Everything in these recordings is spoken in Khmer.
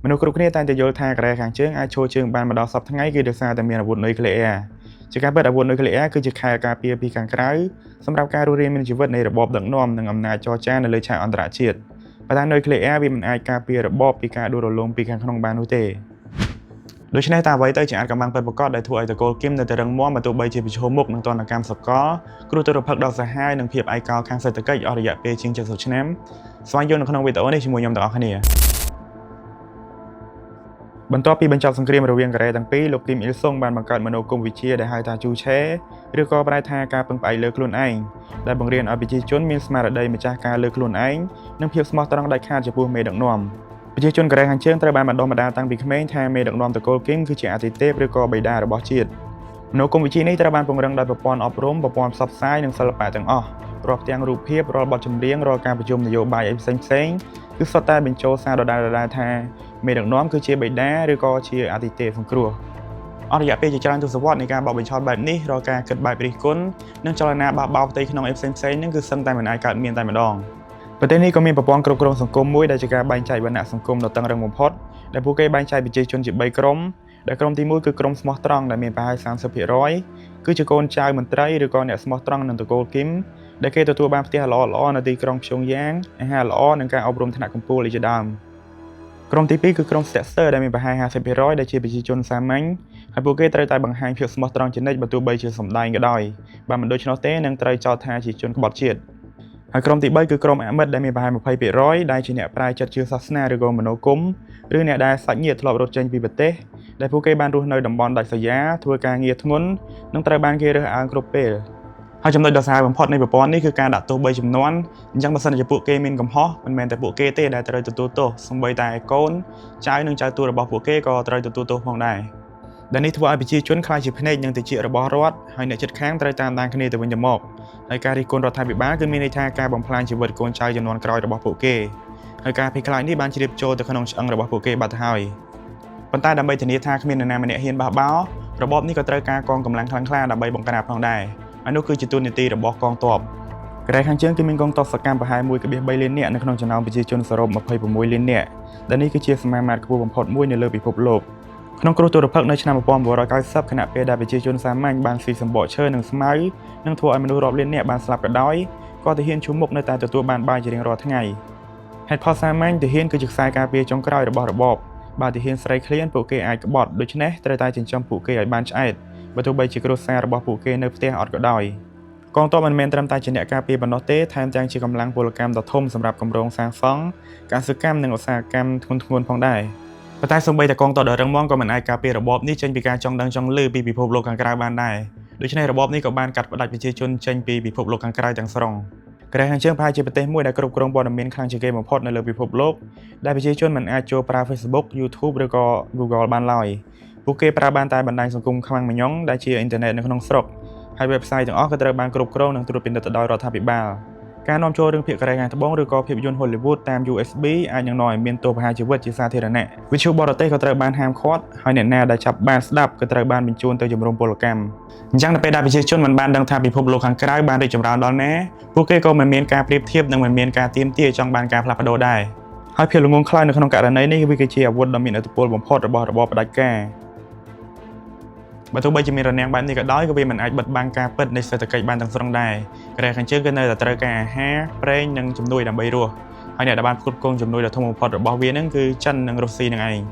មនុស្សគ្រប់គ្នាតែងតែយល់ថាកូរ៉េខាងជើងអាចឈរជើងបានម្ដងសប្តាហ៍ថ្ងៃគឺដោយសារតែមានអាវុធនុយក្លេអ៊ែរជាការពិតអាវុធនុយក្លេអ៊ែរគឺជាខែលការពារពីខាងក្រៅសម្រាប់ការរស់រានមានជីវិតនៃរបបដឹកនាំនិងអំណាចចរចានៅលើឆាកអន្តរជាតិប៉ុន្តែនុយក្លេអ៊ែរវាមិនអាចការពាររបបពីការដួលរលំពីខាងក្នុងបាននោះទេដូច្នេះតើអ្វីទៅជាអាចកម្លាំងពិតប្រាកដដែលធ្វើឲ្យតកូលគីមនៅតែរឹងមាំបើទោះបីជាប្រឈមមុខនឹងទណ្ឌកម្មសកលគ្រោះទុរភិក្សដ៏សាហាវនិងភាពឯកោខាងសេដ្ឋកិច្ចអស់រយៈពេលជាង70ឆ្នាំស្វែងយល់នៅក្នុងវីដេអូនេះជាមួយខ្ញុំទាំងអស់គ្នាបន្ទាប់ពីបញ្ចប់សង្គ្រាមរវាងកូរ៉េទាំងពីរលោកគីមអ៊ីលសុងបានបង្កើតមនោគមវិជ្ជាដែលហៅថាជូឆេឬក៏ប្រែថាការពឹងផ្អែកលើខ្លួនឯងដែលបង្រៀនឲ្យប្រជាជនមានស្មារតីម្ចាស់ការលើខ្លួនឯងនិងភាពស្មោះត្រង់ដាច់ខាតចំពោះមេដឹកនាំប្រជាជនកូរ៉េខាងជើងត្រូវបានបណ្ដុះបណ្ដាលតាំងពីក្មេងថាមេដឹកនាំតកូលគីមគឺជាអាទិទេពឬក៏បិតារបស់ជាតិមនោគមវិជ្ជានេះត្រូវបានពង្រឹងដោយប្រព័ន្ធអប់រំប្រព័ន្ធផ្សព្វផ្សាយនិងសិល្បៈទាំងអស់រាប់ទាំងរូបភាពរាល់បទចម្រៀងរាល់ការប្រជុំនយោបាយផ្សេងៗគឺសុទ្ធតែបញ្ចូលសារដដែលៗថាមេដឹកនាំគឺជាបិតាឬក៏ជាអាទិទេពសង្គ្រោះអស់រយៈពេលជាច្រើនទសវត្សរ៍នៃការបោកបញ្ឆោតបែបនេះរាល់ការគិតបែបរិះគន់និងចលនាបះបោរផ្ទៃក្នុងផ្សេងៗនឹងគឺសឹងតែមិនអាចកើតមានតែម្ដងប្រទេសនេះក៏មានប្រព័ន្ធគ្រប់គ្រងសង្គមមួយដែលជាការបែងចែកវណ្ណៈសង្គមដ៏តឹងរ៉ឹងបំផុតដែលពួកគេបែងចែកប្រជាជនជា3ក្រុមដែលក្រុមទី1គឺក្រុមស្មោះត្រង់ដែលមានប្រហែល 30% គឺជាកូនចៅមន្ត្រីឬក៏អ្នកស្មោះត្រង់នឹងតកូលគីមដែលគេទទួលបានផ្ទះល្អៗនៅទីក្រុងព្យុងយ៉ាងអាហារល្អនិងការអប់រំថ្នាក់កំពូលជាដើមក្រុមទី2គឺក្រុមស្ទាក់ស្ទើរដែលមានប្រហែល 50% ដែលជាប្រជាជនសាមញ្ញហើយពួកគេត្រូវតែបង្ហាញភាពស្មោះត្រង់ជានិច្ចបើទោះបីជាសម្ដែងក៏ដោយបើមិនដូច្នោះទេនឹងត្រូវចោទថាជាជនក្បត់ជាតិហើយក្រុមទី3គឺក្រុមអាមិតដែលមានប្រហែល 20% ដែលជាអ្នកប្រាជ្ញចិត្តជឿសាសនាឬក៏មនោគមឬអ្នកដែលសាច់ញាតិធ្លាប់រត់ចេញពីប្រទេសដែលពួកគេបានរស់នៅតំបន់ដាច់ស្រយាលធ្វើការងារធ្ងន់និងត្រូវបានគេរើសអើងគ្រប់ពេលហើយចំណុចដ៏សាហាវបំផុតនៃប្រព័ន្ធនេះគឺការដាក់ទោស3ចំនួនអញ្ចឹងបើសិនជាពួកគេមានកំហុសមិនមែនតែពួកគេទេដែលត្រូវទទួលទោសសូម្បីតែកូនចៅនិងចៅទូរបស់ពួកគេក៏ត្រូវទទួលទោសផងដែរដែលនេះធ្វើឲ្យប្រជាជនខ្លាចជាភ្នែកនិងតិចរបស់រដ្ឋហើយអ្នកជិតខាងត្រូវតាមដានគ្នាទៅវិញទៅមកហើយការរិះគន់រដ្ឋាភិបាលគឺមានន័យថាការបំផ្លាញជីវិតកូនចៅចំនួនក្រោយរបស់ពួកគេហើយការភ័យខ្លាចនេះបានជ្រាបចូលទៅក្នុងឆ្អឹងរបស់ពួកគេបាត់ទៅហើយប៉ុន្តែដើម្បីធានាថាគ្មាននរណាម្នាក់ហ៊ានបះបោររបបនេះក៏ត្រូវការកងកម្លាំងខ្លាំងក្លាដើម្បីបង្ក្រាបផងដែរហើយនោះគឺជាទូនាទីរបស់កងទ័ពកូរ៉េខាងជើងគឺមានកងទ័ពសកម្មប្រហែល 1.3 លាននាក់នៅក្នុងចំណោមប្រជាជនសរុប 26 លាននាក់ដែលនេះគឺជាសមាមាត្រខ្ពស់បំផុតមួយនៅលើពិភពលោកក្នុងគ្រោះទុរភិក្សនៅឆ្នាំ 1990 ខណៈពេលដែលប្រជាជនសាមញ្ញបានស៊ីសម្បកឈើនិងស្មៅនិងធ្វើឲ្យមនុស្សរាប់លាននាក់បានស្លាប់ក៏ដោយក៏ទាហានឈុំមុខនៅតែទទួលបានបាយជារៀងរាល់ថ្ងៃហេតុផលសាមញ្ញទាហានគឺជាខ្សែការពារចុងក្រោយរបស់របបបើទាហានស្រីឃ្លានពួកគេអាចក្បត់ដូច្នេះត្រូវតែចិញ្ចឹមពួកគេឲ្យបានឆ្អែតបើទោះបីជាគ្រួសាររបស់ពួកគេនៅផ្ទះអត់ក៏ដោយកងទ័ពមិនមែនត្រឹមតែជាអ្នកការពារប៉ុណ្ណោះទេថែមទាំងជាកម្លាំងពលកម្មដ៏ធំសម្រាប់គម្រោងសាងសង់កសិកម្មនិងឧស្សាហកម្មធ្ងន់ៗផងដែរប៉ុន្តែសូម្បីតែកងទ័ពដ៏រឹងមាំក៏មិនអាចការពាររបបនេះចេញពីការចង់ដឹងចង់ឮពីពិភពលោកខាងក្រៅបានដែរដូច្នេះរបបនេះក៏បានកាត់ផ្តាច់ប្រជាជនចេញពីពិភពលោកខាងក្រៅទាំងស្រុងកូរ៉េខាងជើងប្រហែលជាប្រទេសមួយដែលគ្រប់គ្រងព័ត៌មានខ្លាំងជាងគេបំផុតនៅលើពិភពលោកដែលប្រជាជនមិនអាចចូលប្រើ Facebook, YouTube ឬក៏ Google បានឡើយពួកគេប្រើបានតែបណ្ដាញសង្គមខ្លាំងម៉ាញ៉ុងដែលជាអ៊ីនធឺណិតនៅក្នុងស្រុកហើយ website ទាំងអស់ក៏ត្រូវបានគ្រប់គ្រងនិងត្រួតពិនិត្យដោយរដ្ឋាភិបាលការនាំចូលរឿងភាគកូរ៉េខាងត្បូងឬក៏ភាពយន្ត Hollywood តាម USB អាចនឹងនាំឲ្យមានទោសប្រហារជីវិតជាសាធារណៈវិទ្យុបរទេសក៏ត្រូវបានហាមឃាត់ហើយអ្នកណាដែលចាប់បានស្ដាប់ក៏ត្រូវបានបញ្ជូនទៅជំរំពលកម្មអញ្ចឹងនៅពេលដែលប្រជាជនមិនបានដឹងថាពិភពលោកខាងក្រៅបានរីកចម្រើនដល់ណាពួកគេក៏មិនមានការប្រៀបធៀបនិងមិនមានការទាមទារចង់បានការផ្លាស់ប្ដូរដែរហើយភាពល្ងង់ខ្លៅនៅក្នុងករណីនេះវាគឺជាអាវុធដ៏មានឥទ្ធិពលបំផុតរបស់របបផ្ដាច់ការបើទោះបីជាមានរនាំងបែបនេះក៏ដោយក៏វាមិនអាចបិទបាំងការពិតនៃសេដ្ឋកិច្ចបានទាំងស្រុងដែរកូរ៉េខាងជើងគឺនៅតែត្រូវការអាហារប្រេងនិងជំនួយដើម្បីរស់ហើយអ្នកដែលបានផ្គត់ផ្គង់ជំនួយដ៏ធំបំផុតរបស់វានឹងគឺចិននិងរុស្ស៊ីនឹងឯង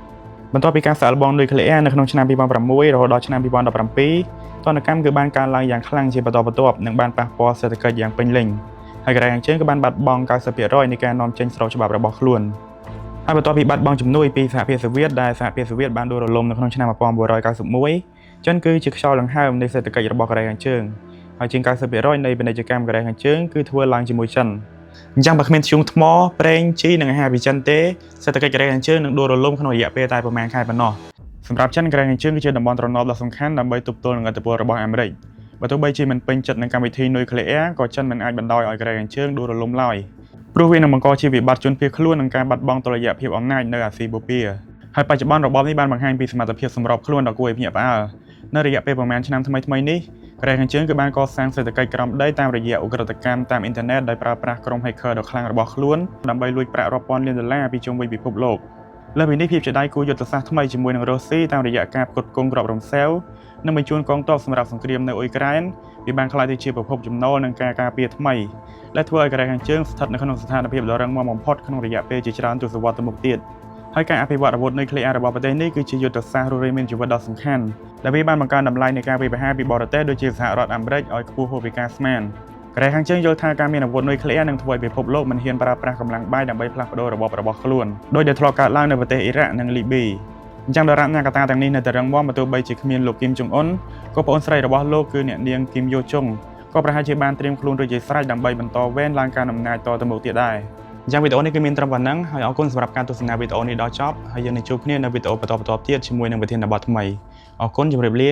បន្ទាប់ពីការសាកល្បងនុយក្លេអ៊ែរនៅក្នុងឆ្នាំ 2006 រហូតដល់ឆ្នាំ 2017 ទណ្ឌកម្មគឺបានកើនឡើងយ៉ាងខ្លាំងជាបន្តបន្ទាប់និងបានប៉ះពាល់សេដ្ឋកិច្ចយ៉ាងពេញលេញហើយកូរ៉េខាងជើងក៏បានបាត់បង់ 90% នៃការនាំចេញស្រូវច្បាប់របស់ខ្លួនហើយបន្ទាប់ពីបាត់បង់ជំនួយពីសហភាពសូវៀតដែលសហភាពសូវៀតបានដួលរលំនៅក្នុងឆ្នាំ 1991 ចិនគឺជាខ្យល់ដង្ហើមនៃសេដ្ឋកិច្ចរបស់កូរ៉េខាងជើងហើយជាង 90% នៃពាណិជ្ជកម្មកូរ៉េខាងជើងគឺធ្វើឡើងជាមួយចិនអញ្ចឹងបើគ្មានធ្យូងថ្មប្រេងជីនិងអាហារពីចិនទេសេដ្ឋកិច្ចកូរ៉េខាងជើងនឹងដួលរលំក្នុងរយៈពេលតែប្រហែលខែប៉ុណ្ណោះសម្រាប់ចិនកូរ៉េខាងជើងគឺជាតំបន់ទ្រនាប់ដ៏សំខាន់ដើម្បីទប់ទល់នឹងឥទ្ធិពលរបស់អាមេរិកបើទោះបីជាមិនពេញចិត្តនឹងកម្មវិធីនុយក្លេអ៊ែរក៏ចិនមិនអាចបណ្ដោយឲ្យកូរ៉េខាងជើងដួលរលំឡើយព្រោះវានឹងបង្កជាវិបត្តិជនភៀសខ្លួននិងការបាត់បង់តុល្យភាពអំណាចនៅអាស៊ីបូព៌ាហើយបច្ចុប្បន្នរបបនេះបានបង្ហាញពីសមត្ថភាពសម្របខ្លួនដ៏គួរឲ្យភ្ញាក់ផ្អើលនៅរយៈពេលប្រហែលឆ្នាំថ្មីនេះកូរ៉េខាងជើងគឺបានកសាងសេដ្ឋកិច្ចក្រោមដីតាមរយៈឧក្រិដ្ឋកម្មតាមអ៊ីនធឺណិតដោយប្រើប្រាស់ក្រុម hacker ដ៏ខ្លាំងរបស់ខ្លួនដើម្បីលួចប្រាក់រាប់ពាន់លានដុល្លារពីជុំវិញពិភពលោក លើពីនេះភាពជាដៃគូយុទ្ធសាស្ត្រថ្មីជាមួយនឹងរុស្ស៊ីតាមរយៈការផ្គត់ផ្គង់គ្រាប់រំសេវនិងបញ្ជូនកងទ័ពសម្រាប់សង្គ្រាមនៅអ៊ុយក្រែនវាបានក្លាយទៅជាប្រភពចំណូលនិងការការពារថ្មីដែលធ្វើឲ្យកូរ៉េខាងជើងស្ថិតនៅក្នុងស្ថានភាពដ៏រឹងមាំបំផុតក្នុងរយៈពេលជាច្រើនទសវត្សរ៍ទៅមុខទៀតហើយការអភិវឌ្ឍអាវុធនុយក្លេអ៊ែររបស់ប្រទេសនេះគឺជាយុទ្ធសាស្ត្ររស់រានមានជីវិតដ៏សំខាន់ដែលវាបានបង្កើនតម្លៃនៃការវិភាគពីបរទេសដូចជាសហរដ្ឋអាមេរិកឲ្យខ្ពស់ហួសពីការស្មានកូរ៉េខាងជើងយល់ថាការមានអាវុធនុយក្លេអ៊ែរនឹងធ្វើឲ្យពិភពលោកមិនហ៊ានប្រើប្រាស់កម្លាំងបាយដើម្បីផ្លាស់ប្ដូររបបរបស់ខ្លួនដោយដែលធ្លាប់កើតឡើងនៅប្រទេសអ៊ីរ៉ាក់និងលីប៊ីអញ្ចឹងដរាបណាកត្តាទាំងនេះនៅតែរឹងមាំបើទោះបីជាគ្មានលោកគីមចុងអ៊ុនក៏ប្អូនស្រីរបស់លោកគឺអ្នកនាងគីមយ៉ូជុងក៏ប្រហែលជាបានត្រៀមខ្លួនរួចជាស្រេចដើម្បីបន្តវេនឡើងការអំណាចតទៅមុខទៀតដែរអញ្ចឹងវីដេអូនេះគឺមានត្រឹមប៉ុណ្ណឹងហើយអរគុណសម្រាប់ការទស្សនាវីដេអូនេះដល់ចប់ហើយយើងនឹងជួបគ្នានៅវីដេអូបន្តទៀតជាមួយនឹងប្រធានបទថ្មីអរគុណជម្រាបលា